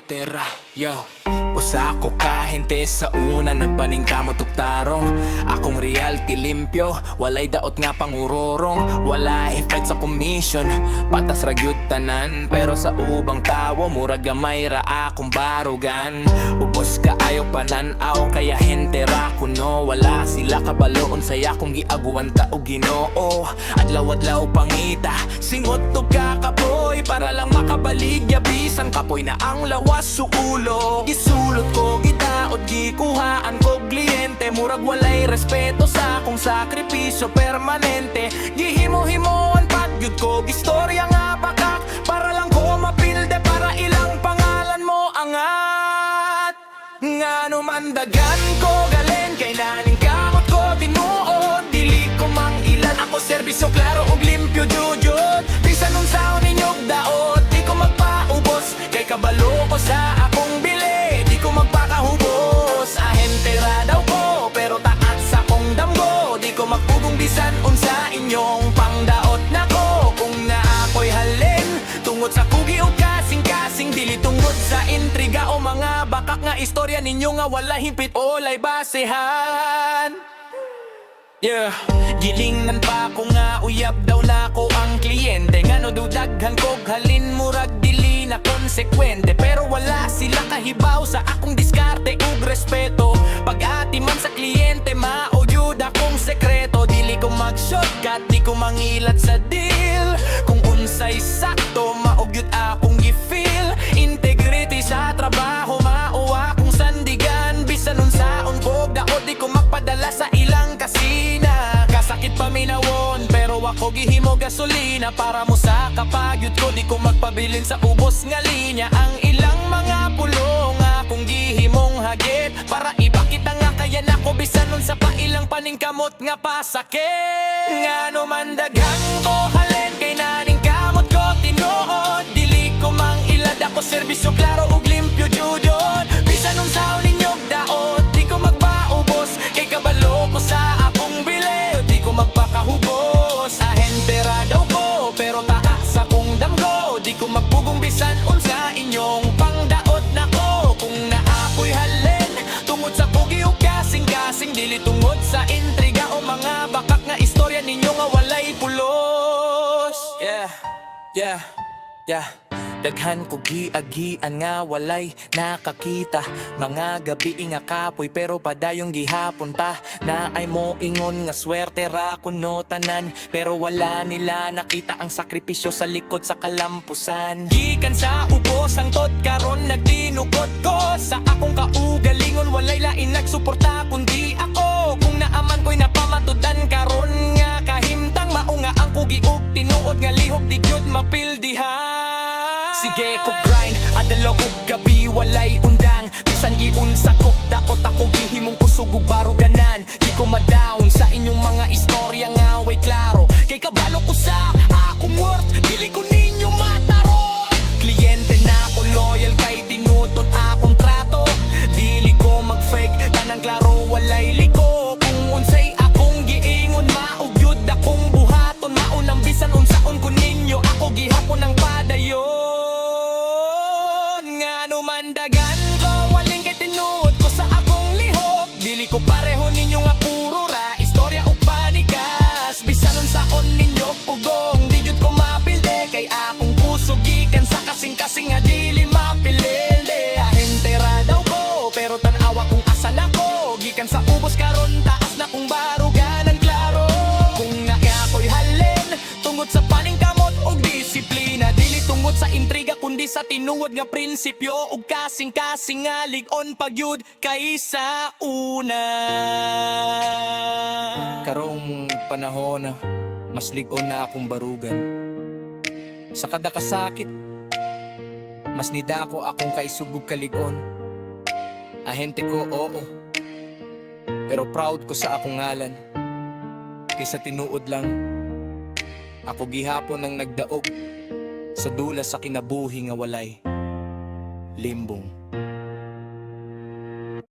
Suertera, yo. Usa ko kahente sa una nagpaningkamot og tarong. Akong reality limpyo, walay daot nga pangurorong. Wala effect sa commission, patas ra gyud tanan. Pero sa ubang tawo, murag gamay ra akong barugan. Ubos ka ayaw pananaw, kaya hente ra kuno. Wala sila kabaloon saya kung giaguan ta og Ginoo. Adlaw-adlaw pangita, singot og kakapoy para lang makabaligya bisan kapoy na ang lawas sa ulo. Gisulot ko gidaot gikuhaan ko kliyente, murag walay respeto sa akong sakripisyo permanente. Gihimo-himoan pagyud ko gistorya nga bakak para lang ko mapilde para ilang pangalan mo angat. Ngano man dagan ko galen kay naning kamot ko tinuod, dili ko mang ilan ako serbisyo klaro og limpyo jujud. Bisan unsaon ninyog daot di ko magpaubos, kay kabalo ko sa akong bili di ko magpakahubos. Ahente ra daw ko pero taat sa kong damgo, di ko magpugong bisan unsa inyong pangdaot nako. Kung na ako'y halin tungod sa kugi o kasing-kasing, dili tungod sa intriga o mga bakak nga istorya ninyo nga wala himpit o lay basehan. Yeah. Gilingnan pa ko nga uyab daw na ko ang kliyente, ngano dudaghan ko halin murag dili na konsekwente. Pero wala sila kahibaw sa akong diskarte ug respeto. Pag-ati man sa kliyente maudyod akong sekreto. Dili ko mag-shortcut, di ko mangilat sa deal. Kung unsay sakto maugyod akong gifeel. Integrity sa trabaho mauwa kong sandigan. Bisan unsaon ko daot di ko magpadala sa ilang kasina. Kasakit paminawon pero ako gihimo gasolina para mo sa kapagyud ko. Di ko magpabilin sa ubos nga linya. Ang ilang mga pulong akong gihimong hagit para ipakita nga kaya nako bisan nun sa pailang paningkamot nga pasakit. Ngano man daghang ko halin kay naning kamot ko tinuod, dili ko mang ilad ako serbisyo klaro ug limpyo judon. Bisan unsaon ninyog daot di ko magpaubos, kay kabalo ko sa akong bili di ko magpakahubos. Ahente ra daw ko pero taak sa kong damgo, di ko magpugong bisan unsa inyong pangdaot nako. Kung na ako'y halin tungod sa pugi o kasing-kasing, dili tungod sa intriga o mga bakak nga istorya ninyo nga walay pulos. Yeah. Daghan ko giagian nga walay nakakita. Mga gabi nga kapoy pero padayong gihapon ta. Na ay mo ingon nga swerte ra kuno tanan, pero wala nila nakita ang sakripisyo sa likod sa kalampusan. Gikan sa ubos ang tot karon nagtinukot ko. Sa akong kaugalingon walay lain nagsuporta kundi ako. Kung naaman ko'y napamatudan karon nga kahimtang maunga ang kugi ug tinuod nga lihok di gyud mapildihan. Sige ko grind, adlaw ug gabi walay undang. Bisan giunsa ko dakot ako gihimong kusog ug baruganan. Di ko ma-down sa inyong mga istorya nga way klaro, kay kabalo ko sa akong worth, dili ko ninyo mataro. Kliyente na ko loyal kay tinutot akong trato. Dili ko mag-fake, tanang klaro walay liko. Kung unsay akong giingon maugyod akong buhaton. Maunang bisan unsaon ko ninyo ako gihapon ang padayon. Ngano man dagan ko waling kay tinuod ko sa akong lihok, dili ko pareho ninyo nga puro ra istorya ug panikas. Bisan unsaon ninyo pugong di jud ko mapilde, kay akong puso gikan sa kasing-kasing nga dili mapilde. Ahente ra daw ko pero tan-awa kung asan ako. Gikan sa ubos karon taas na kong baruganan klaro. Kung na ako'y halin tungod sa paningkamot ug disiplina, dili tungod sa intriga kundi sa tinuod nga prinsipyo ug kasing-kasing nga lig-on pagyud kaysa una. Karong panahon mas lig-on na akong barugan. Sa kada kasakit mas nidako akong kaisubog kalig-on. Ahente ko oo, pero proud ko sa akong ngalan. Kaysa tinuod lang ako gihapon ang nagdaog sa dula sa kinabuhi nga walay limbong.